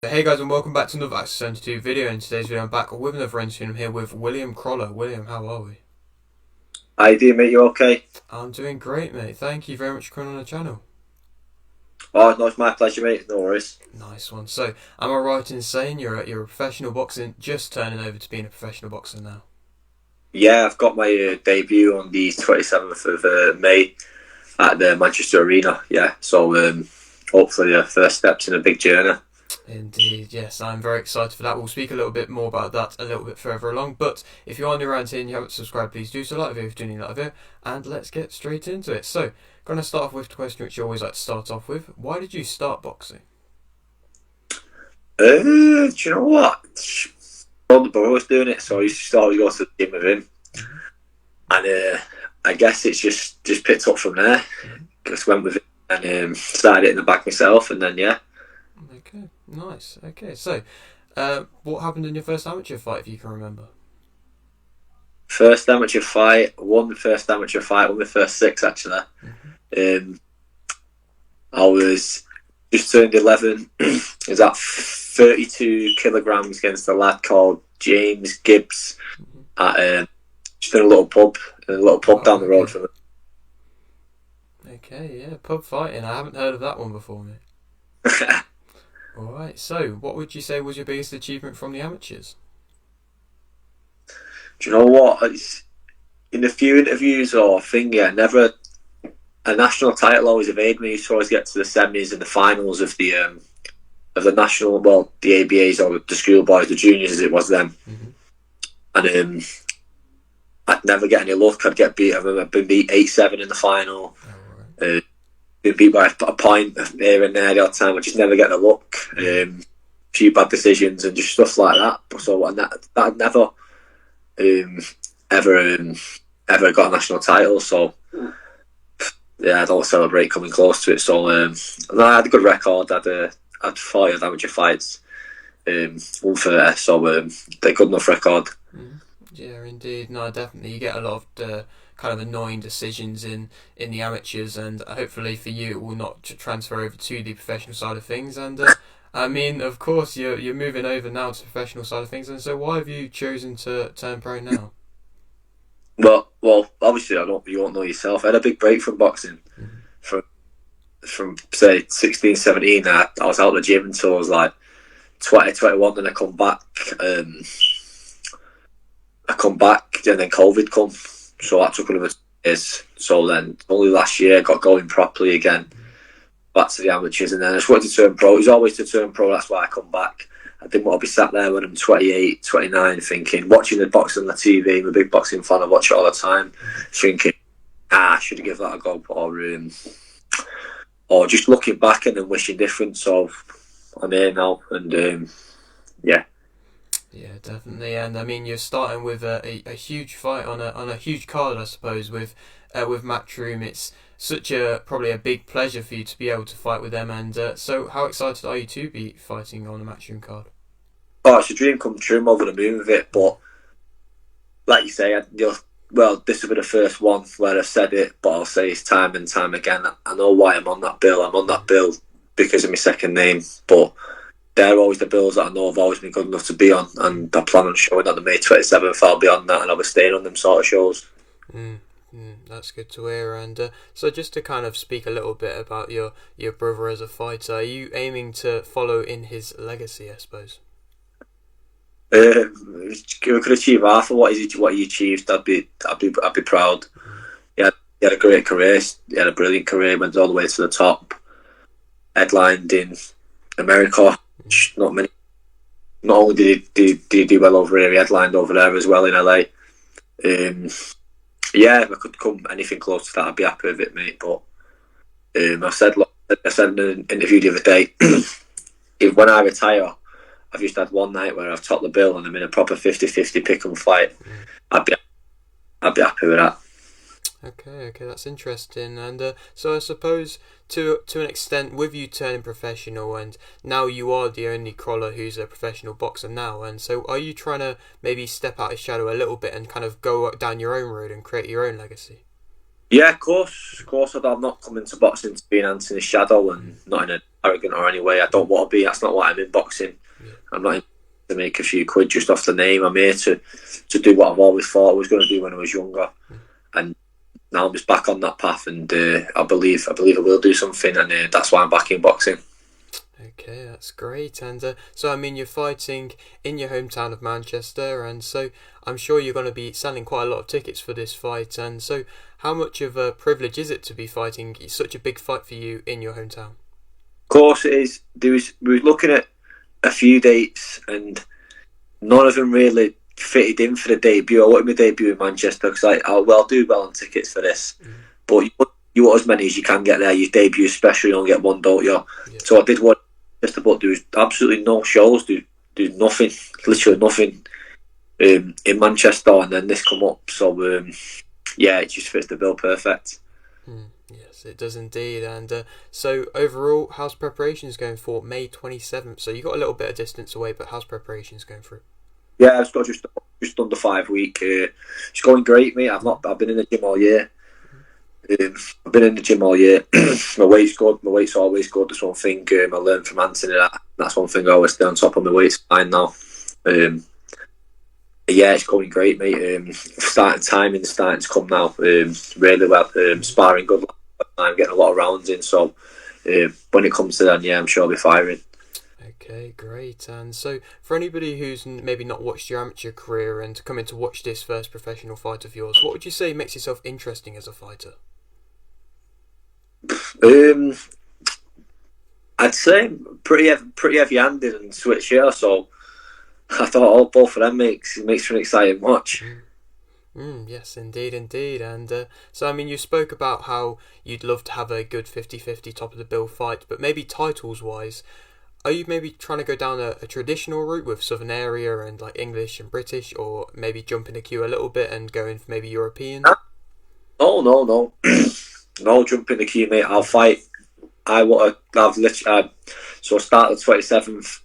Hey guys, and welcome back to another Access 72 video. In today's video I'm back with another interview. I'm here with William Crolla. William, how are we? How you doing, mate? You okay? I'm doing great, mate. Thank you very much for coming on the channel. Oh, no, it's my pleasure, mate. No worries. Nice one. So, am I right in saying you're a professional boxing, just turning over to being a professional boxer now? Yeah, I've got my debut on the 27th of May at the Manchester Arena. Yeah, so hopefully the first steps in a big journey. Indeed, yes, I'm very excited for that. We'll speak a little bit more about that a little bit further along. But if you're new around here and you haven't subscribed, please do so. Like the video if you're doing that video, and let's get straight into it. So, going to start off with the question which you always like to start off with. Why did you start boxing? Do you know what? Older brother was doing it, so I used to always go to the gym with him. And I guess it's just picked up from there. Just went with it and started it in the back myself, and then yeah. Okay, nice. Okay, so what happened in your first amateur fight, if you can remember? First amateur fight, won the first amateur fight, won the first six actually. Um, I was just turned 11. I was at 32 kilograms against a lad called James Gibbs at just in a little pub down the road Okay. from it. Okay, yeah, pub fighting. I haven't heard of that one before, mate. Alright, so what would you say was your biggest achievement from the amateurs? Do you know what? It's, in a few interviews or thing, yeah, never a national title always evaded me. I used to always get to the semis and the finals of the national, well, the ABAs or the schoolboys, the juniors as it was then, Mm-hmm. and I'd never get any luck. I'd get beat. I remember being beat 8-7 in the final. Alright. Being beat by a point here and there the odd time. I just never get the luck. A few bad decisions and just stuff like that. So that I'd never ever ever got a national title. So yeah, I don't celebrate coming close to it. So and I had a good record. I'd 40 odd amateur fights. Won 30, so they're good enough record. Yeah, indeed. No, definitely. You get a lot of the kind of annoying decisions in the amateurs, and hopefully for you it will not transfer over to the professional side of things. And I mean, of course, you're moving over now to the professional side of things, and so why have you chosen to turn pro now? Well, obviously you won't know yourself. I had a big break from boxing from say 16, 17. I was out of the gym until I was like 20, 21. Then um, I come back, and then COVID come, so that took another 2 years. So then only last year I got going properly again, back to the amateurs, and then I just wanted to turn pro. It was always to turn pro. That's why I come back. I didn't want to be sat there when I'm 28, 29, thinking, watching the boxing on the TV. I'm a big boxing fan. I watch it all the time, thinking, I should have given that a go, or just looking back and then wishing different. So I'm here now, and yeah. Yeah, definitely. And I mean, you're starting with a huge fight on a huge card, I suppose, with Matchroom. It's such a probably a big pleasure for you to be able to fight with them. And so, how excited are you to be fighting on a Matchroom card? Oh, it's a dream come true. I'm over the moon with it, but like you say, well, this will be the first one where I've said it, but I'll say it time and time again. I know why I'm on that bill. I'm on that bill because of my second name, but they're always the bills that I know have always been good enough to be on, and I plan on showing on the May 27th. I'll be on that, and I'll be staying on them sort of shows. Mm, that's good to hear. And so, just to kind of speak a little bit about your brother as a fighter, are you aiming to follow in his legacy, I suppose? If we could achieve half of what he achieved, I'd be proud. He had a great career. He had a brilliant career. Went all the way to the top. Headlined in America. Not many. Not only did he do well over here, he headlined over there as well in LA. Yeah, if I could come anything close to that, I'd be happy with it, mate. But I said in an interview the other day, if when I retire, I've just had one night where I've topped the bill and I'm in a proper 50-50 pick and fight. I'd be I'd be happy with that. Okay, that's interesting. And so I suppose to an extent, with you turning professional, and now you are the only Crolla who's a professional boxer now. And so, are you trying to maybe step out of shadow a little bit and kind of go down your own road and create your own legacy? Yeah, of course. I'm not coming to boxing to be an Anthony Shadow, and not in an arrogant or any way. I don't want to be. That's not why I'm in boxing. Yeah. I'm not in to make a few quid just off the name. I'm here to do what I've always thought I was going to do when I was younger, and now I'm just back on that path, and I believe I will do something, and that's why I'm back in boxing. Okay, that's great. And so, I mean, you're fighting in your hometown of Manchester, and so I'm sure you're going to be selling quite a lot of tickets for this fight. And so, how much of a privilege is it to be fighting such a big fight for you in your hometown? Of course, it is. We were looking at a few dates, and none of them really fitted in for the debut. I wanted my debut in Manchester because I'll do well on tickets for this. But you want as many as you can get there. Your debut special, you only get one, don't you? Yeah. So I did one just about. There was absolutely no shows. There's nothing, literally nothing in Manchester, and then this come up. So yeah, it just fits the bill perfect. Yes, it does indeed. And so overall, how's preparations going for May 27th? So you got a little bit of distance away, but how's preparations going for it? Yeah, I've got just under 5 weeks. It's going great, mate. I've been in the gym all year. I've been in the gym all year. My weight's good. My weight's always good. That's one thing I learned from Anthony. That's one thing I always stay on top of. My weight's fine now. Yeah, it's going great, mate. Starting to come now. Really well. Sparring good. I'm getting a lot of rounds in. So when it comes to that, yeah, I'm sure I'll be firing. Okay, great. And so, for anybody who's maybe not watched your amateur career and come in to watch this first professional fight of yours, what would you say makes yourself interesting as a fighter? I'd say pretty heavy-handed and switch here. So I thought both of them makes for an exciting watch. Yes, indeed. And so, I mean, you spoke about how you'd love to have a good 50-50 top of the bill fight, but maybe titles-wise, are you maybe trying to go down a traditional route with Southern area and like English and British, or maybe jumping the queue a little bit and going for maybe European? No, no, jumping the queue, mate. I'll fight. I want to have literally. So I start the 27th.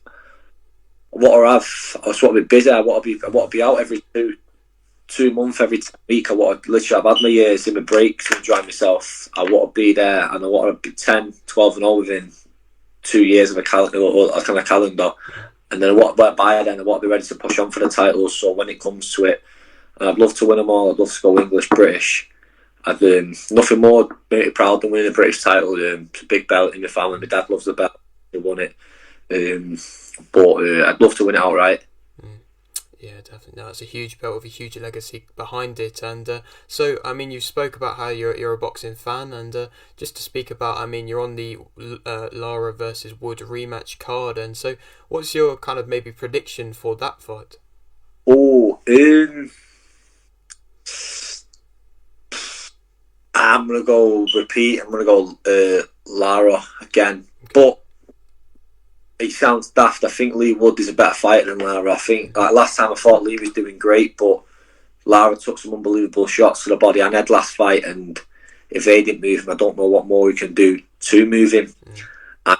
I just want to be busy. I want to be out every 2 months, every week. I want to literally. I've had my years in my breaks to enjoy myself. I want to be there, and I want to be 10, 12 and all within 2 years of a kind of calendar, and then by then I want to be ready to push on for the titles. So when it comes to it, I'd love to win them all. I'd love to go English, British. I'd nothing more make me proud than winning a British title. It's a big belt in my family. My dad loves the belt. He won it, but I'd love to win it outright. Yeah, definitely. No, it's a huge belt with a huge legacy behind it. And so, I mean, you spoke about how you're a boxing fan, and just to speak about, I mean, you're on the Lara versus Wood rematch card, and so what's your kind of maybe prediction for that fight? I'm gonna go repeat. I'm gonna go Lara again, but it sounds daft. I think Lee Wood is a better fighter than Lara. I think last time I thought Lee was doing great, but Lara took some unbelievable shots to the body and head last fight, and if they didn't move him, I don't know what more we can do to move him. And,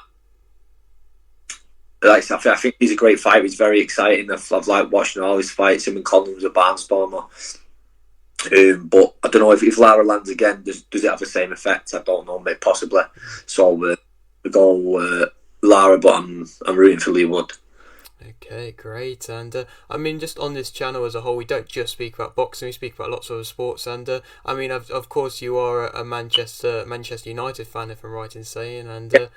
I think he's a great fighter. He's very exciting. I've liked watching all his fights. Him and Collins was a barnstormer. But I don't know if Lara lands again, does it have the same effect? I don't know, maybe possibly. So we go Lara, but I'm rooting for Lee Wood. Okay, great. And I mean, just on this channel as a whole, we don't just speak about boxing; we speak about lots of other sports. And I mean, of course, you are a Manchester United fan, if I'm right in saying. And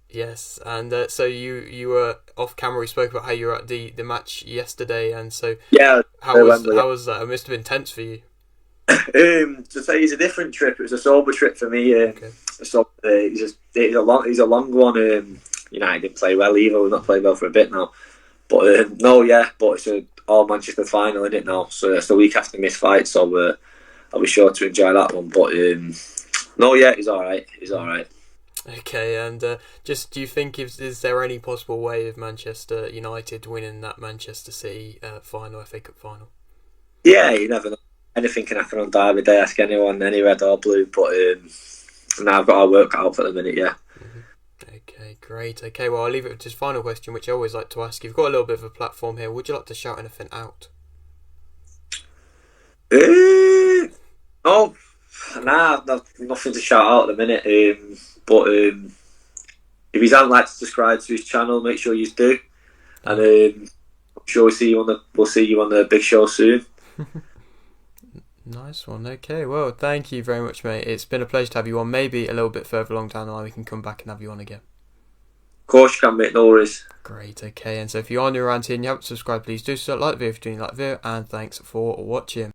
yes, and so you were off camera. We spoke about how you were at the match yesterday, and so yeah, how was that? It must have been tense for you. To say it's a different trip. It was a sober trip for me. Okay. So he's a long one. United didn't play well either. We've not played well for a bit now. But but it's an all Manchester final, isn't it now? So it's the week after missed fight, so I'll be sure to enjoy that one. But he's all right. He's all right. Okay, and just do you think is there any possible way of Manchester United winning that Manchester City final, FA Cup final? Yeah, you never know. Anything can happen on Derby Day. Ask anyone, any red or blue. But now I've got our work out for the minute. Yeah. Okay, great. Okay, well, I'll leave it with this final question, which I always like to ask. You've got a little bit of a platform here. Would you like to shout anything out? No, Nah, nothing to shout out at the minute. But if you haven't like to subscribe to his channel, make sure you do. And I'm sure we'll see you on the big show soon. Nice one. Okay, well, thank you very much, mate. It's been a pleasure to have you on. Maybe a little bit further along down the line, we can come back and have you on again. Of course you can, mate. No worries. Great. Okay, and so if you're new around here and you haven't subscribed, please do so. Like the video if you're doing like the video, and thanks for watching.